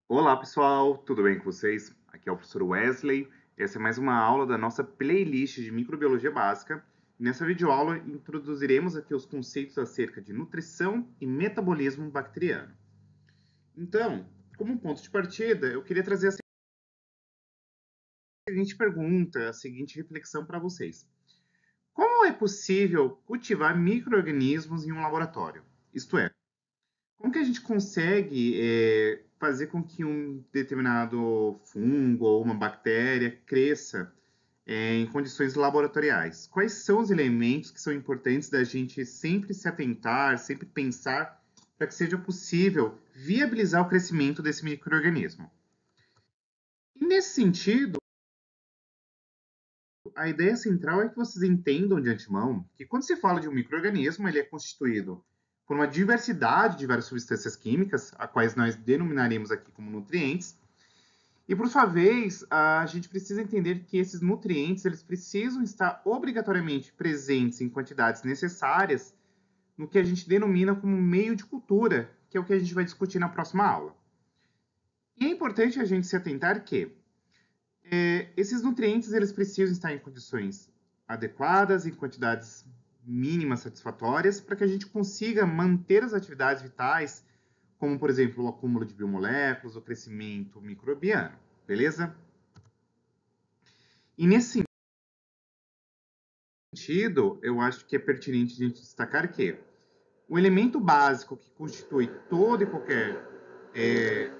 Olá pessoal, tudo bem com vocês? Aqui é o professor Wesley. Essa é mais uma aula da nossa playlist de microbiologia básica. Nessa videoaula introduziremos aqui os conceitos acerca de nutrição e metabolismo bacteriano. Então, como um ponto de partida, eu queria trazer a seguinte pergunta, a seguinte reflexão para vocês. Como é possível cultivar micro-organismos em um laboratório? Isto é, como que a gente consegue fazer com que um determinado fungo ou uma bactéria cresça em condições laboratoriais? Quais são os elementos que são importantes da gente sempre se atentar, sempre pensar, para que seja possível viabilizar o crescimento desse microorganismo? E nesse sentido, a ideia central é que vocês entendam de antemão que quando se fala de um microorganismo, ele é constituído por uma diversidade de várias substâncias químicas, a quais nós denominaremos aqui como nutrientes, e por sua vez, a gente precisa entender que esses nutrientes, eles precisam estar obrigatoriamente presentes em quantidades necessárias no que a gente denomina como meio de cultura, que é o que a gente vai discutir na próxima aula. E é importante a gente se atentar que esses nutrientes eles precisam estar em condições adequadas, em quantidades mínimas satisfatórias, para que a gente consiga manter as atividades vitais, como, por exemplo, o acúmulo de biomoléculas, o crescimento microbiano, beleza? E nesse sentido, eu acho que é pertinente a gente destacar que o elemento básico que constitui todo e qualquer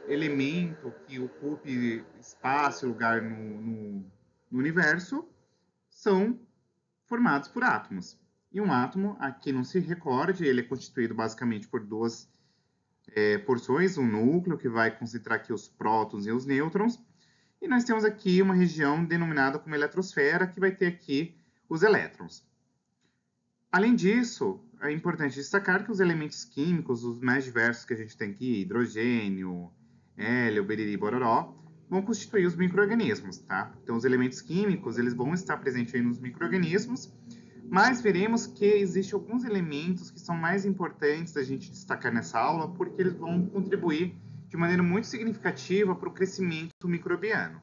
elemento que ocupe espaço e lugar no universo são formados por átomos. E um átomo, a quem não se recorde, ele é constituído basicamente por duas porções, um núcleo que vai concentrar aqui os prótons e os nêutrons, e nós temos aqui uma região denominada como eletrosfera, que vai ter aqui os elétrons. Além disso, é importante destacar que os elementos químicos, os mais diversos que a gente tem aqui, hidrogênio, hélio, beriri, bororó, vão constituir os micro-organismos, tá? Então, os elementos químicos, eles vão estar presentes aí nos micro-organismos, mas veremos que existem alguns elementos que são mais importantes da gente destacar nessa aula, porque eles vão contribuir de maneira muito significativa para o crescimento microbiano.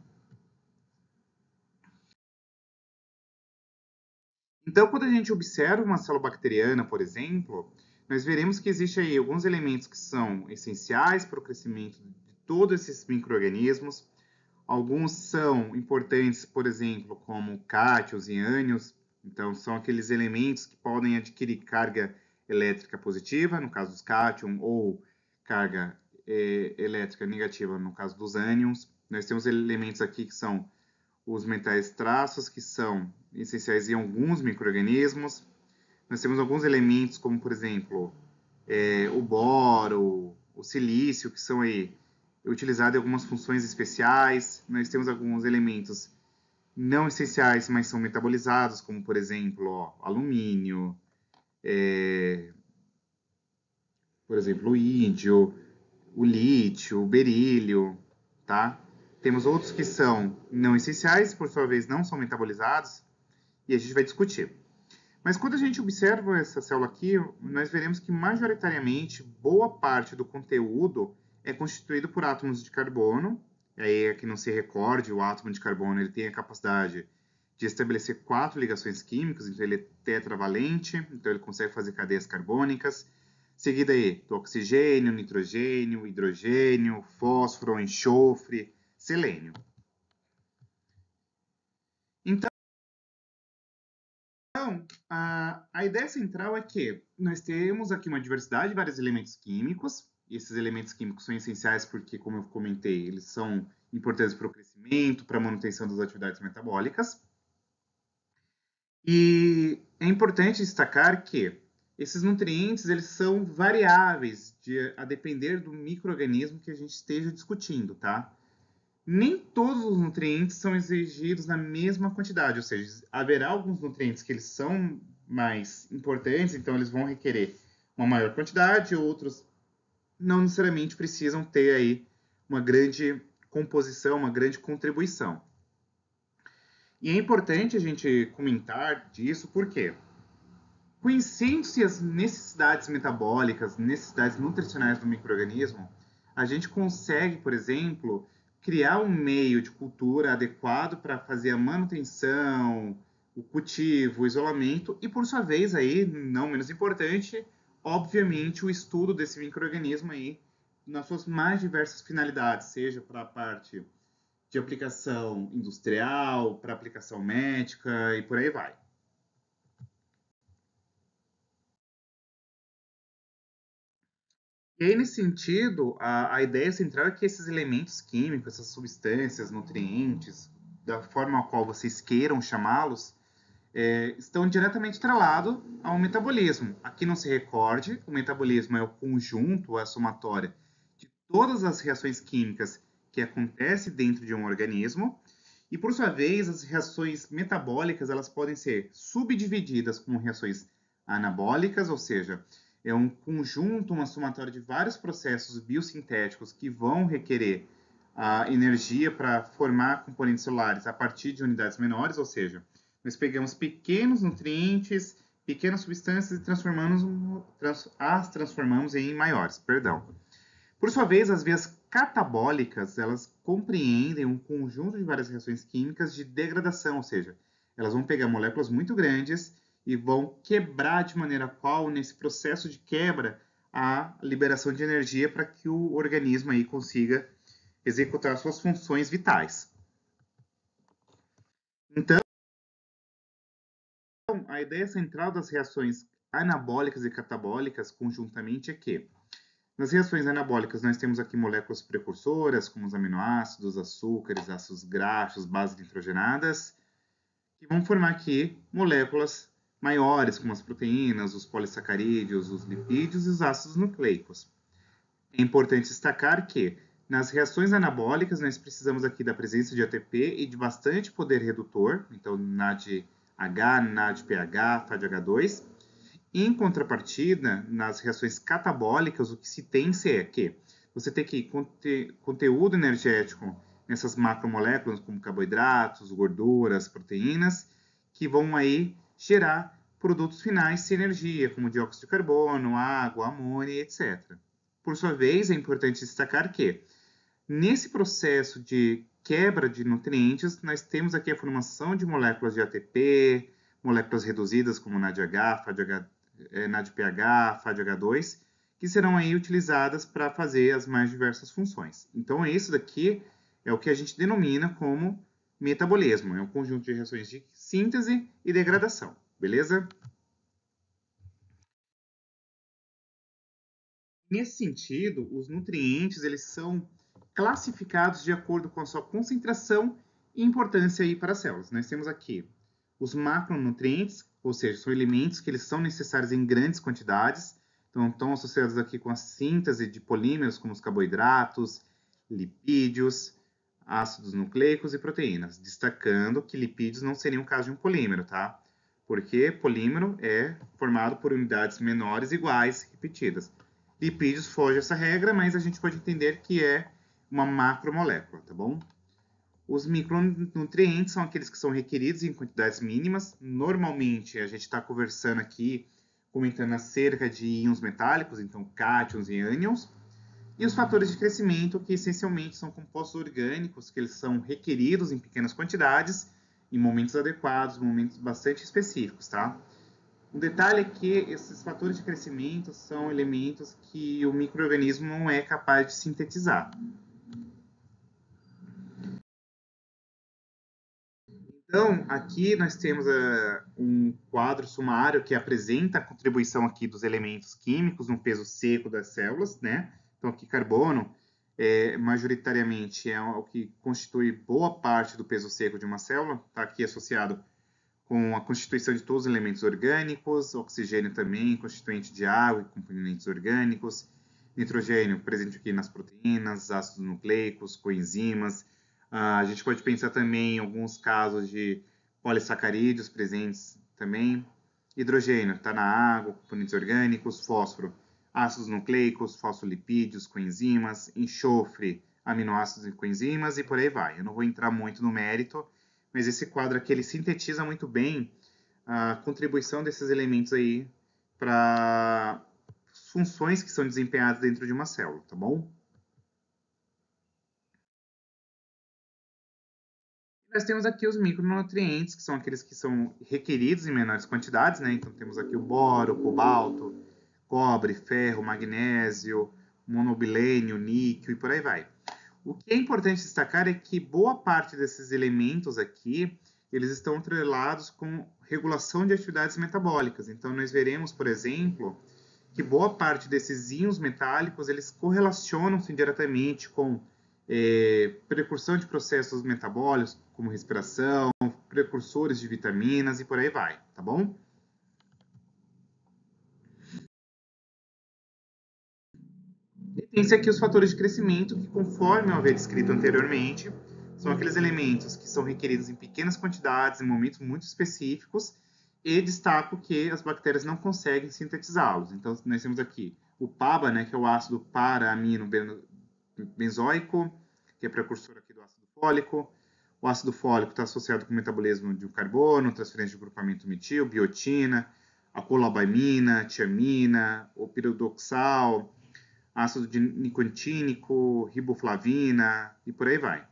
Então, quando a gente observa uma célula bacteriana, por exemplo, nós veremos que existem aí alguns elementos que são essenciais para o crescimento de todos esses micro-organismos. Alguns são importantes, por exemplo, como cátions e ânions. Então, são aqueles elementos que podem adquirir carga elétrica positiva, no caso dos cátions, ou carga elétrica negativa, no caso dos ânions. Nós temos elementos aqui que são os metais traços, que são essenciais em alguns micro-organismos. Nós temos alguns elementos, como, por exemplo, o boro, o silício, que são aí utilizados em algumas funções especiais. Nós temos alguns elementos não essenciais, mas são metabolizados, como, por exemplo, alumínio, por exemplo, o ídio, o lítio, o berílio, tá? Temos outros que são não essenciais, por sua vez não são metabolizados, e a gente vai discutir. Mas quando a gente observa essa célula aqui, nós veremos que majoritariamente boa parte do conteúdo é constituído por átomos de carbono. E aí, que não se recorde, o átomo de carbono ele tem a capacidade de estabelecer 4 ligações químicas, então ele é tetravalente, então ele consegue fazer cadeias carbônicas. Seguida aí do oxigênio, nitrogênio, hidrogênio, fósforo, enxofre, selênio. Então, a ideia central é que nós temos aqui uma diversidade de vários elementos químicos, e esses elementos químicos são essenciais porque, como eu comentei, eles são importantes para o crescimento, para a manutenção das atividades metabólicas. E é importante destacar que esses nutrientes eles são variáveis a depender do microorganismo que a gente esteja discutindo, tá? Nem todos os nutrientes são exigidos na mesma quantidade, ou seja, haverá alguns nutrientes que eles são mais importantes, então eles vão requerer uma maior quantidade, outros não necessariamente precisam ter aí uma grande composição, uma grande contribuição. E é importante a gente comentar disso, porque conhecendo-se as necessidades metabólicas, necessidades nutricionais do microorganismo, a gente consegue, por exemplo, criar um meio de cultura adequado para fazer a manutenção, o cultivo, o isolamento e, por sua vez, aí, não menos importante, obviamente, o estudo desse micro-organismo aí nas suas mais diversas finalidades, seja para a parte de aplicação industrial, para aplicação médica e por aí vai. E aí, nesse sentido, a ideia central é que esses elementos químicos, essas substâncias, nutrientes, da forma a qual vocês queiram chamá-los, estão diretamente atrelados ao metabolismo. Aqui não se recorde, o metabolismo é o conjunto, a somatória de todas as reações químicas que acontecem dentro de um organismo. E, por sua vez, as reações metabólicas elas podem ser subdivididas como reações anabólicas, ou seja, é um conjunto, uma somatória de vários processos biosintéticos que vão requerer a energia para formar componentes celulares a partir de unidades menores, ou seja, nós pegamos pequenos nutrientes, pequenas substâncias e as transformamos em maiores. Perdão. Por sua vez, as vias catabólicas, elas compreendem um conjunto de várias reações químicas de degradação, ou seja, elas vão pegar moléculas muito grandes e vão quebrar de maneira qual, nesse processo de quebra, a liberação de energia para que o organismo aí consiga executar suas funções vitais. Então, a ideia central das reações anabólicas e catabólicas conjuntamente é que nas reações anabólicas, nós temos aqui moléculas precursoras, como os aminoácidos, açúcares, ácidos graxos, bases nitrogenadas, que vão formar aqui moléculas maiores, como as proteínas, os polissacarídeos, os lipídios e os ácidos nucleicos. É importante destacar que nas reações anabólicas, nós precisamos aqui da presença de ATP e de bastante poder redutor, então NADH, NADPH, FADH2. Em contrapartida, nas reações catabólicas, o que se tem é que você tem que conteúdo energético nessas macromoléculas, como carboidratos, gorduras, proteínas, que vão aí gerar produtos finais sem energia, como dióxido de carbono, água, amônia, etc. Por sua vez, é importante destacar que, nesse processo de quebra de nutrientes, nós temos aqui a formação de moléculas de ATP, moléculas reduzidas como NADH, NADPH, FADH2, que serão aí utilizadas para fazer as mais diversas funções. Então, isso daqui é o que a gente denomina como metabolismo. É um conjunto de reações de síntese e degradação, beleza? Nesse sentido, os nutrientes eles são classificados de acordo com a sua concentração e importância aí para as células. Nós temos aqui os macronutrientes, ou seja, são elementos que eles são necessários em grandes quantidades, então estão associados aqui com a síntese de polímeros como os carboidratos, lipídios, ácidos nucleicos e proteínas, destacando que lipídios não seriam o caso de um polímero, tá? Porque polímero é formado por unidades menores iguais repetidas. Lipídios foge essa regra, mas a gente pode entender que é uma macromolécula, tá bom? Os micronutrientes são aqueles que são requeridos em quantidades mínimas. Normalmente, a gente está conversando aqui, comentando acerca de íons metálicos, então cátions e ânions. E os fatores de crescimento, que essencialmente são compostos orgânicos, que eles são requeridos em pequenas quantidades, em momentos adequados, momentos bastante específicos, tá? Um detalhe é que esses fatores de crescimento são elementos que o microorganismo não é capaz de sintetizar. Então, aqui nós temos um quadro sumário que apresenta a contribuição aqui dos elementos químicos no peso seco das células, né? Então, aqui carbono, majoritariamente, é o que constitui boa parte do peso seco de uma célula, está aqui associado com a constituição de todos os elementos orgânicos, oxigênio também, constituinte de água e componentes orgânicos, nitrogênio presente aqui nas proteínas, ácidos nucleicos, coenzimas. A gente pode pensar também em alguns casos de polissacarídeos presentes também. Hidrogênio está na água, componentes orgânicos, fósforo, ácidos nucleicos, fosfolipídios, coenzimas, enxofre, aminoácidos e coenzimas e por aí vai. Eu não vou entrar muito no mérito, mas esse quadro aqui ele sintetiza muito bem a contribuição desses elementos aí para funções que são desempenhadas dentro de uma célula, tá bom? Nós temos aqui os micronutrientes, que são aqueles que são requeridos em menores quantidades, né? Então temos aqui o boro, o cobalto, cobre, ferro, magnésio, monobilênio, níquel e por aí vai. O que é importante destacar é que boa parte desses elementos aqui, eles estão atrelados com regulação de atividades metabólicas. Então nós veremos, por exemplo, que boa parte desses íons metálicos, eles correlacionam-se diretamente com precursão de processos metabólicos, como respiração, precursores de vitaminas e por aí vai, tá bom? E tem-se aqui os fatores de crescimento, que conforme eu havia descrito anteriormente, são aqueles elementos que são requeridos em pequenas quantidades, em momentos muito específicos, e destaco que as bactérias não conseguem sintetizá-los. Então, nós temos aqui o PABA, né, que é o ácido para-amino benzoico, que é precursor aqui do ácido fólico. O ácido fólico está associado com o metabolismo de um carbono, transferência de grupamento metil, biotina, a colobamina, tiamina, o piridoxal, ácido nicotínico, riboflavina e por aí vai.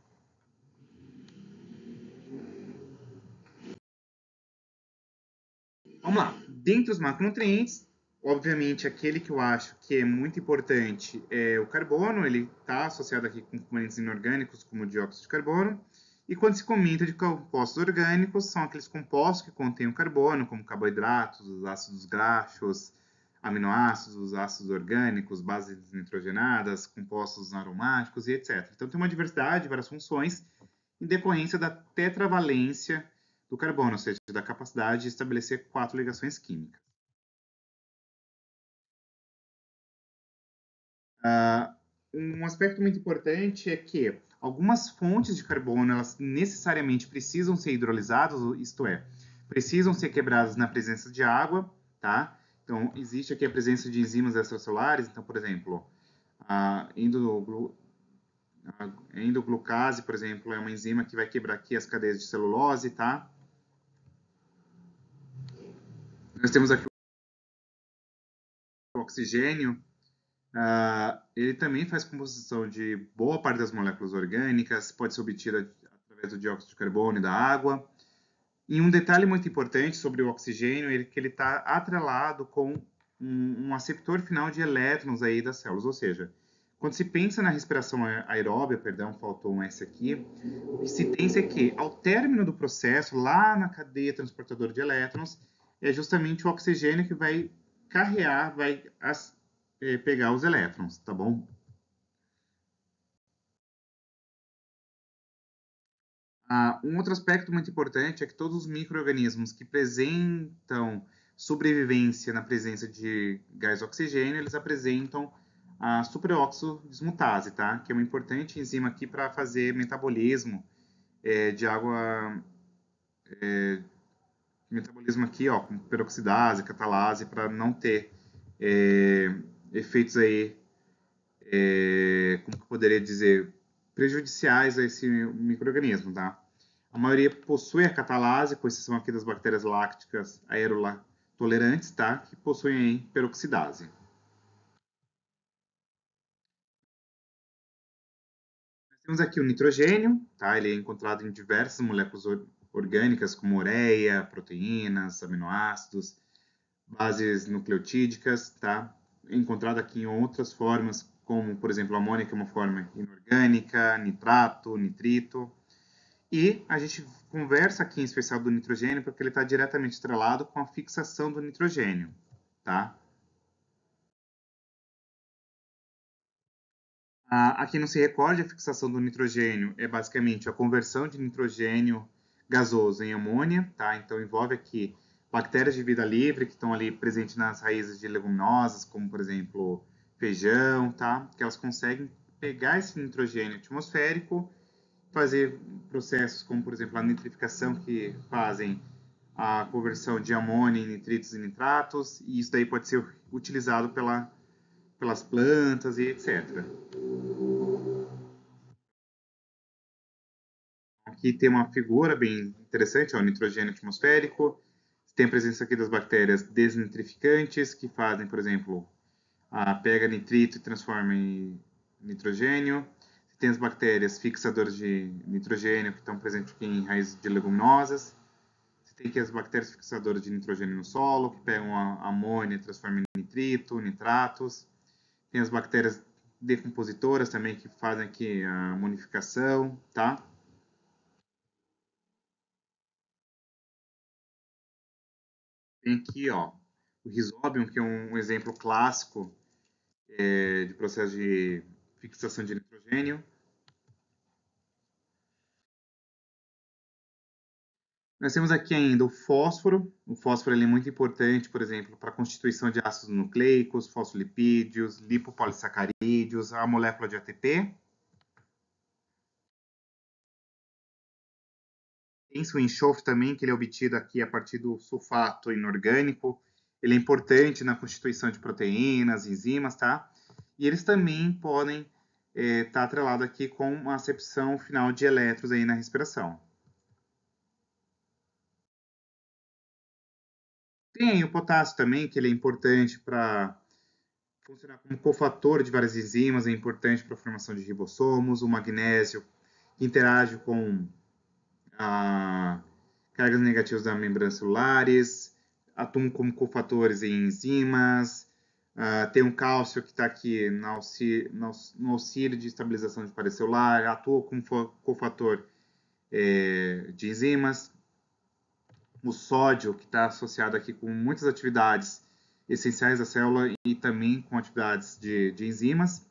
Vamos lá. Dentre os macronutrientes, obviamente, aquele que eu acho que é muito importante é o carbono. Ele está associado aqui com componentes inorgânicos, como o dióxido de carbono. E quando se comenta de compostos orgânicos, são aqueles compostos que contêm o carbono, como carboidratos, os ácidos graxos, aminoácidos, ácidos orgânicos, bases nitrogenadas, compostos aromáticos e etc. Então, tem uma diversidade, várias funções, em decorrência da tetravalência do carbono, ou seja, da capacidade de estabelecer 4 ligações químicas. Um aspecto muito importante é que algumas fontes de carbono, elas necessariamente precisam ser hidrolisadas, isto é, precisam ser quebradas na presença de água, tá? Então, existe aqui a presença de enzimas extracelulares, então, por exemplo, a endoglucase, por exemplo, é uma enzima que vai quebrar aqui as cadeias de celulose, tá? Nós temos aqui o oxigênio, ele também faz composição de boa parte das moléculas orgânicas, pode ser obtida através do dióxido de carbono e da água. E um detalhe muito importante sobre o oxigênio é que ele está atrelado com um aceptor final de elétrons aí das células, ou seja, quando se pensa na respiração aeróbia, perdão, faltou um S aqui, o que se pensa é que ao término do processo, lá na cadeia transportadora de elétrons, é justamente o oxigênio que vai carrear, vai pegar os elétrons, tá bom? Um outro aspecto muito importante é que todos os micro-organismos que apresentam sobrevivência na presença de gás oxigênio, eles apresentam a superóxido dismutase, tá? Que é uma importante enzima aqui para fazer metabolismo de água, metabolismo aqui, ó, com peroxidase, catalase, para não ter efeitos aí, como que eu poderia dizer, prejudiciais a esse micro-organismo, tá? A maioria possui a catalase, com exceção aqui das bactérias lácticas aerotolerantes, tá? Que possuem aí peroxidase. Nós temos aqui o nitrogênio, tá? Ele é encontrado em diversas moléculas orgânicas, como ureia, proteínas, aminoácidos, bases nucleotídicas, tá? É encontrado aqui em outras formas, como, por exemplo, a amônia, que é uma forma inorgânica, nitrato, nitrito. E a gente conversa aqui em especial do nitrogênio porque ele está diretamente estrelado com a fixação do nitrogênio, tá? A quem não se recorde, a fixação do nitrogênio é basicamente a conversão de nitrogênio gasoso em amônia, tá? Então envolve aqui bactérias de vida livre que estão ali presentes nas raízes de leguminosas, como por exemplo feijão, tá? Que elas conseguem pegar esse nitrogênio atmosférico, fazer processos como por exemplo a nitrificação, que fazem a conversão de amônia em nitritos e nitratos, e isso daí pode ser utilizado pelas plantas e etc. Aqui tem uma figura bem interessante, ó, o nitrogênio atmosférico. Tem a presença aqui das bactérias desnitrificantes, que fazem, por exemplo, pega nitrito e transforma em nitrogênio. tem as bactérias fixadoras de nitrogênio, que estão presentes aqui em raízes de leguminosas. Você tem aqui as bactérias fixadoras de nitrogênio no solo, que pegam a amônia e transformam em nitrito, nitratos. Tem as bactérias decompositoras também, que fazem aqui a amonificação, tá? Tem aqui, ó, o Rhizobium, que é um exemplo clássico de processo de fixação de nitrogênio. Nós temos aqui ainda o fósforo. O fósforo ele é muito importante, por exemplo, para a constituição de ácidos nucleicos, fosfolipídios, lipopolissacarídeos, a molécula de ATP. Tem o enxofre também, que ele é obtido aqui a partir do sulfato inorgânico. Ele é importante na constituição de proteínas, enzimas, tá? E eles também podem estar atrelados aqui com uma acepção final de elétrons aí na respiração. Tem o potássio também, que ele é importante para funcionar como cofator de várias enzimas, é importante para a formação de ribossomos. O magnésio, que interage com cargas negativas da membrana celulares, atuam como cofatores em enzimas. Tem um cálcio que está aqui no auxílio de estabilização de parede celular, atua como cofator de enzimas. O sódio, que está associado aqui com muitas atividades essenciais da célula e também com atividades de enzimas.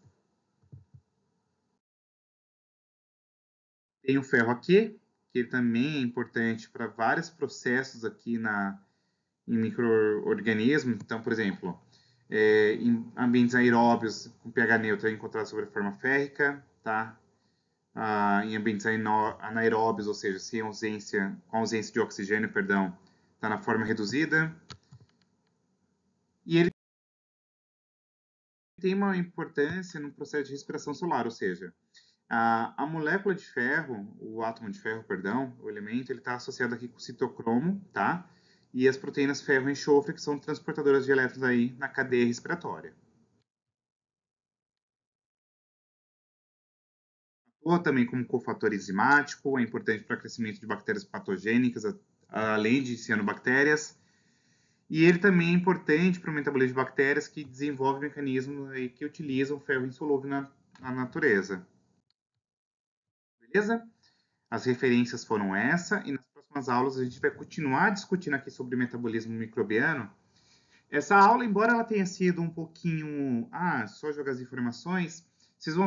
Tem o ferro aqui, que também é importante para vários processos aqui em micro-organismos. Então, por exemplo, em ambientes aeróbios com pH neutro é encontrado sobre a forma férrica, tá? Em ambientes anaeróbios, ou seja, com ausência de oxigênio, perdão, está na forma reduzida. E ele tem uma importância no processo de respiração solar, ou seja, a molécula de ferro, o átomo de ferro, perdão, o elemento, ele está associado aqui com o citocromo, tá? E as proteínas ferro e enxofre, que são transportadoras de elétrons aí na cadeia respiratória. Atua também como cofator enzimático, é importante para o crescimento de bactérias patogênicas, além de cianobactérias. E ele também é importante para o metabolismo de bactérias que desenvolve mecanismos aí que utilizam o ferro insolúvel na natureza. Beleza? As referências foram essa, e nas próximas aulas a gente vai continuar discutindo aqui sobre metabolismo microbiano. Essa aula, embora ela tenha sido um pouquinho, só jogar as informações,